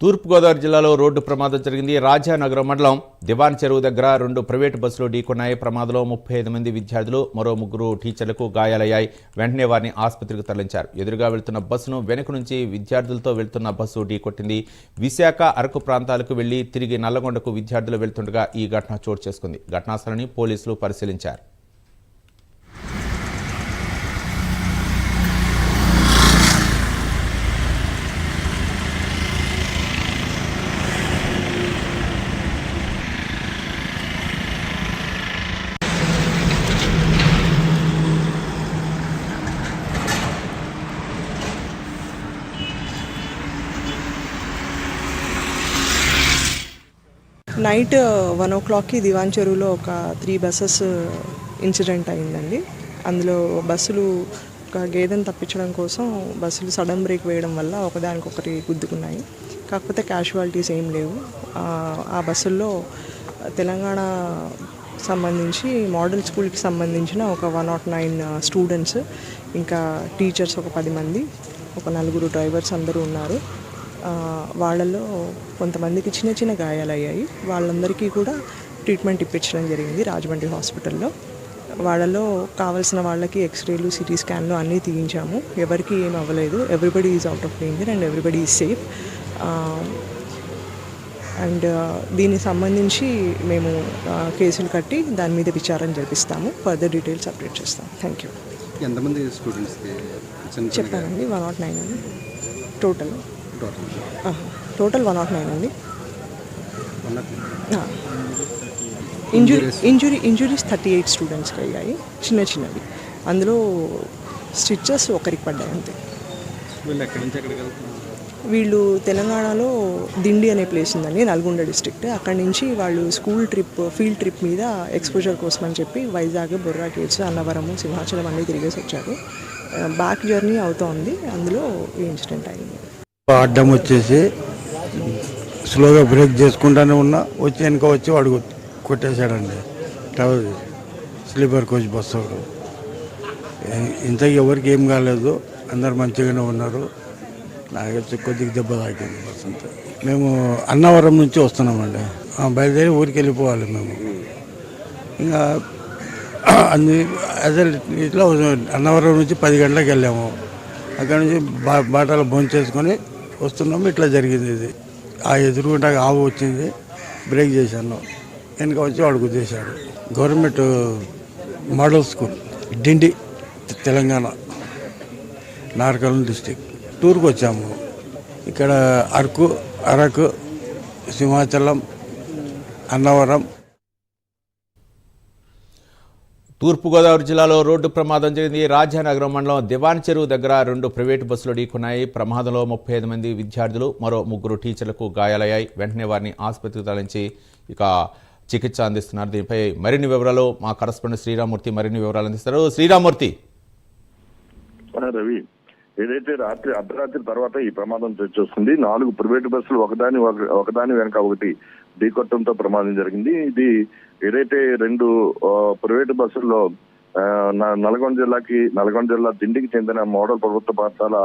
తూర్పుగోదావరి జిల్లాలో రోడ్డు ప్రమాదం జరిగింది. రాజానగరం మండలం దివాన్ చెరువు దగ్గర 2 ప్రైవేటు బస్సులు ఢీకొన్నాయి. ప్రమాదంలో 35 మంది విద్యార్థులు, మరో 3 టీచర్లకు గాయాలయ్యాయి. వెంటనే వారిని ఆసుపత్రికి తరలించారు. ఎదురుగా వెళ్తున్న బస్సును వెనుక నుంచి విద్యార్థులతో వెళ్తున్న బస్సు ఢీకొట్టింది. విశాఖ, అరకు ప్రాంతాలకు వెళ్లి తిరిగి నల్లగొండకు విద్యార్థులు వెళ్తుండగా ఈ ఘటన చోటు చేసుకుంది. ఘటనా స్థలాన్ని పోలీసులు పరిశీలించారు. నైట్ 1 o'clockకి దివాన్ చెరువులో ఒక 3 బస్సెస్ ఇన్సిడెంట్ అయిందండి. అందులో బస్సులు ఒక గేదెను తప్పించడం కోసం బస్సులు సడన్ బ్రేక్ వేయడం వల్ల ఒకదానికొకటి గుద్దుకున్నాయి. కాకపోతే క్యాజువాలిటీస్ ఏం లేవు. ఆ బస్సుల్లో తెలంగాణ సంబంధించి మోడల్ స్కూల్కి సంబంధించిన ఒక 109 స్టూడెంట్స్, ఇంకా టీచర్స్ ఒక 10 మంది, ఒక 4 డ్రైవర్స్ అందరూ ఉన్నారు. వాళ్ళలో కొంతమందికి చిన్న చిన్న గాయాలు అయ్యాయి. వాళ్ళందరికీ కూడా ట్రీట్మెంట్ ఇప్పించడం జరిగింది రాజమండ్రి హాస్పిటల్లో. వాళ్ళలో కావాల్సిన వాళ్ళకి ఎక్స్రేలు, సిటీ స్కాన్లు అన్నీ తీయించాము. ఎవరికి ఏం అవ్వలేదు. Everybody is out of danger and everybody is safe. And దీనికి సంబంధించి మేము కేసులు కట్టి దాని మీద విచారణ జరిపిస్తాము. ఫర్దర్ డీటెయిల్స్ అప్డేట్ చేస్తాం. Thank you. ఎంతమంది స్టూడెంట్స్కి చెప్పానండి, 109 అండి టోటల్ 109 అండి. ఇంజురీస్ 38 స్టూడెంట్స్కి అయ్యాయి, చిన్నవి. అందులో స్టిచెస్ ఒకరికి పడ్డాయి అంతే. వీళ్ళు తెలంగాణలో దిండి అనే ప్లేస్ ఉందండి, నల్గొండ డిస్ట్రిక్ట్. అక్కడి నుంచి వాళ్ళు స్కూల్ ట్రిప్, ఫీల్డ్ ట్రిప్ మీద ఎక్స్పోజర్ కోసం అని చెప్పి వైజాగ్, బొర్రా కేవ్స్, అన్నవరము, సింహాచలం అన్నీ తిరిగేసి వచ్చారు. బ్యాక్ జర్నీ అవుతోంది. అందులో ఈ ఇన్సిడెంట్ అయింది. అడ్డం వచ్చేసి స్లోగా బ్రేక్ చేసుకుంటానే ఉన్నా, వచ్చి వెనక వచ్చి వాడు కొట్టేశాడండి. స్లీపర్ కోచ్ బస్సు వాడు. ఇంతకు ఎవరికి ఏం కాలేదు, అందరు మంచిగానే ఉన్నారు. నాకు కొద్దిగా దెబ్బ తాకింది బస్సు అంతా. మేము అన్నవరం నుంచి వస్తున్నామండి. బయలుదేరి ఊరికి వెళ్ళిపోవాలి మేము. ఇంకా అసలు ఇట్లా అన్నవరం నుంచి 10 గంటలకు వెళ్ళాము. అక్కడ నుంచి బాటలు భోంచేసుకొని వస్తున్నాము. ఇట్లా జరిగింది ఇది. ఆ ఎదురుగుంటా ఆవు వచ్చింది, బ్రేక్ చేశాను. వెనక వచ్చి వాడు గుద్దేశాడు. గవర్నమెంట్ మోడల్ స్కూల్ డిండి, తెలంగాణ, నార్కల్ డిస్టిక్. టూర్కి వచ్చాము. ఇక్కడ అరకు, సింహాచలం, అన్నవరం. తూర్పుగోదావరి జిల్లాలో రోడ్డు ప్రమాదం జరిగింది. రాజానగరం మండలం దివాన్ చెరువు దగ్గర 2 ప్రైవేటు బస్సులు ఢీకొన్నాయి. ప్రమాదంలో 35 మంది విద్యార్థులు, మరో 3 టీచర్లకు గాయాలయ్యాయి. వెంటనే వారిని ఆసుపత్రికి తరలించి చికిత్స అందిస్తున్నారు. దీనిపై మరిన్ని వివరాలు మా కరస్పాండెంట్ శ్రీరామూర్తి మరిన్ని వివరాలు అందిస్తారు. శ్రీరామూర్తి. రవి, ఏదైతే అర్ధరాత్రి తర్వాత ఈ ప్రమాదం చోచొస్తుంది. 4 ప్రైవేటు బస్సులు ఒకదాని వెనక ఒకటి ఢీకొట్టడంతో ప్రమాదం జరిగింది. ఇది ఏదైతే 2 ప్రైవేటు బస్సుల్లో నల్గొండ జిల్లా దిండికి చెందిన మోడల్ ప్రభుత్వ పాఠశాల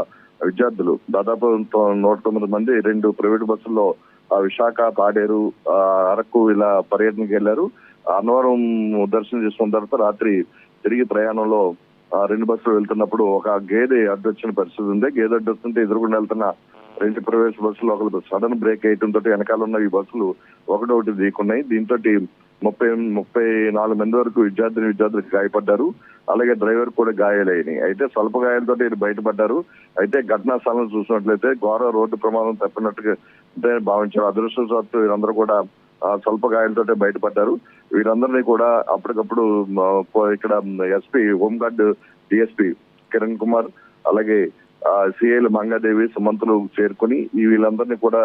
విద్యార్థులు దాదాపు 109 మంది 2 ప్రైవేటు బస్సుల్లో విశాఖ, పాడేరు, అరకు ఇలా పర్యటనకి వెళ్లారు. అన్నవరం దర్శనం చేసుకున్న తర్వాత రాత్రి తిరిగి ప్రయాణంలో 2 బస్సులు వెళ్తున్నప్పుడు ఒక గేదె అడ్డొచ్చిన పరిస్థితి ఉంది. గేదె అడ్డొస్తుంటే ఎదురుకుండా వెళ్తున్న 2 ప్రైవేట్ బస్సులు ఒకరు సడన్ బ్రేక్ వేయడంతో వెనకాల ఉన్న ఈ బస్సులు ఒకటి ఢీకున్నాయి. దీంతో 34 మంది వరకు విద్యార్థులకు గాయపడ్డారు. అలాగే డ్రైవర్ కూడా గాయాలైనాయి. అయితే స్వల్ప గాయాలతో బయటపడ్డారు. అయితే ఘటనా స్థలం చూసినట్లయితే ఘోర రోడ్డు ప్రమాదం తప్పినట్టుగా భావించారు. అదృష్టవశాత్తు వీరందరూ కూడా స్వల్ప గాయాలతో బయటపడ్డారు. వీరందరినీ కూడా అప్పటికప్పుడు ఇక్కడ SP, home guard DSP Kiran Kumar, అలాగే సిఐలు మంగాదేవి, సుమంతులు చేరుకుని వీళ్ళందరినీ కూడా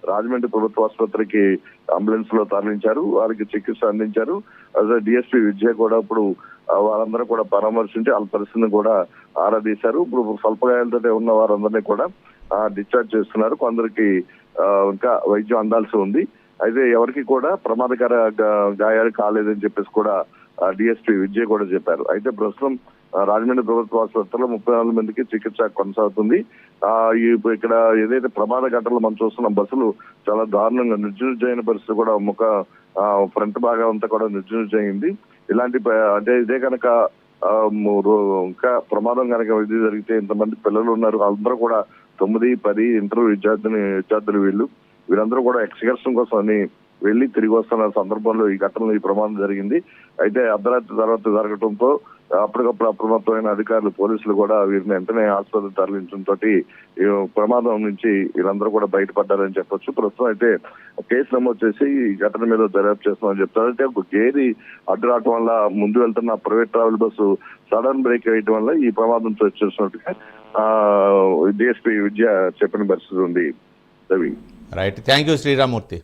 రాజమండ్రి ప్రభుత్వ ఆసుపత్రికి అంబులెన్స్ లో తరలించారు. వారికి చికిత్స అందించారు. అదే డిఎస్పీ విజయ కూడా ఇప్పుడు వారందరూ కూడా పరామర్శించి వాళ్ళ పరిస్థితిని కూడా ఆరా తీశారు. ఇప్పుడు స్వల్ప గాయాలతో ఉన్న వారందరినీ కూడా డిశ్చార్జ్ చేస్తున్నారు. కొందరికి ఇంకా వైద్యం అందాల్సి ఉంది. అయితే ఎవరికి కూడా ప్రమాదకర గాయాలు కాలేదని చెప్పేసి కూడా డిఎస్పీ విజయ్ కూడా చెప్పారు. అయితే ప్రస్తుతం రాజమండ్రి ప్రభుత్వ ఆసుపత్రిలో 34 మందికి చికిత్స కొనసాగుతుంది. ఇక్కడ ఏదైతే ప్రమాద ఘటనలు మనం చూస్తున్నాం, బస్సులు చాలా దారుణంగా నిర్జీవమైన పరిస్థితి కూడా ఫ్రంట్ భాగం అంతా కూడా నిర్జీవమైంది. ఇలాంటి అంటే ఇదే కనుక ఇంకా ప్రమాదం కనుక ఇది జరిగితే ఇంతమంది పిల్లలు ఉన్నారు, అందరూ కూడా 9, 10 ఇంటర్ విద్యార్థులు వీళ్ళందరూ కూడా ఎక్స్కర్షన్ కోసం అని వెళ్లి తిరిగి వస్తున్న సందర్భంలో ఈ ఘటనలో ఈ ప్రమాదం జరిగింది. అయితే అర్ధరాత్రి తర్వాత జరగడంతో అప్పటికప్పుడు అప్రమత్తమైన అధికారులు, పోలీసులు కూడా వీరిని వెంటనే ఆసుపత్రి తరలించడంతో ఈ ప్రమాదం నుంచి వీళ్ళందరూ కూడా బయటపడ్డారని చెప్పొచ్చు. ప్రస్తుతం అయితే కేసు నమోదు చేసి ఈ ఘటన మీద దర్యాప్తు చేస్తున్నామని చెప్తారు. అయితే ఒక గేది అడ్డు రావటం వల్ల ముందు వెళ్తున్న private travel bus sudden brake వేయటం వల్ల ఈ ప్రమాదం చూసినట్టుగా డిఎస్పీ విద్య చెప్పిన పరిస్థితి ఉంది. Ravi. Right, thank you Sriramurthy.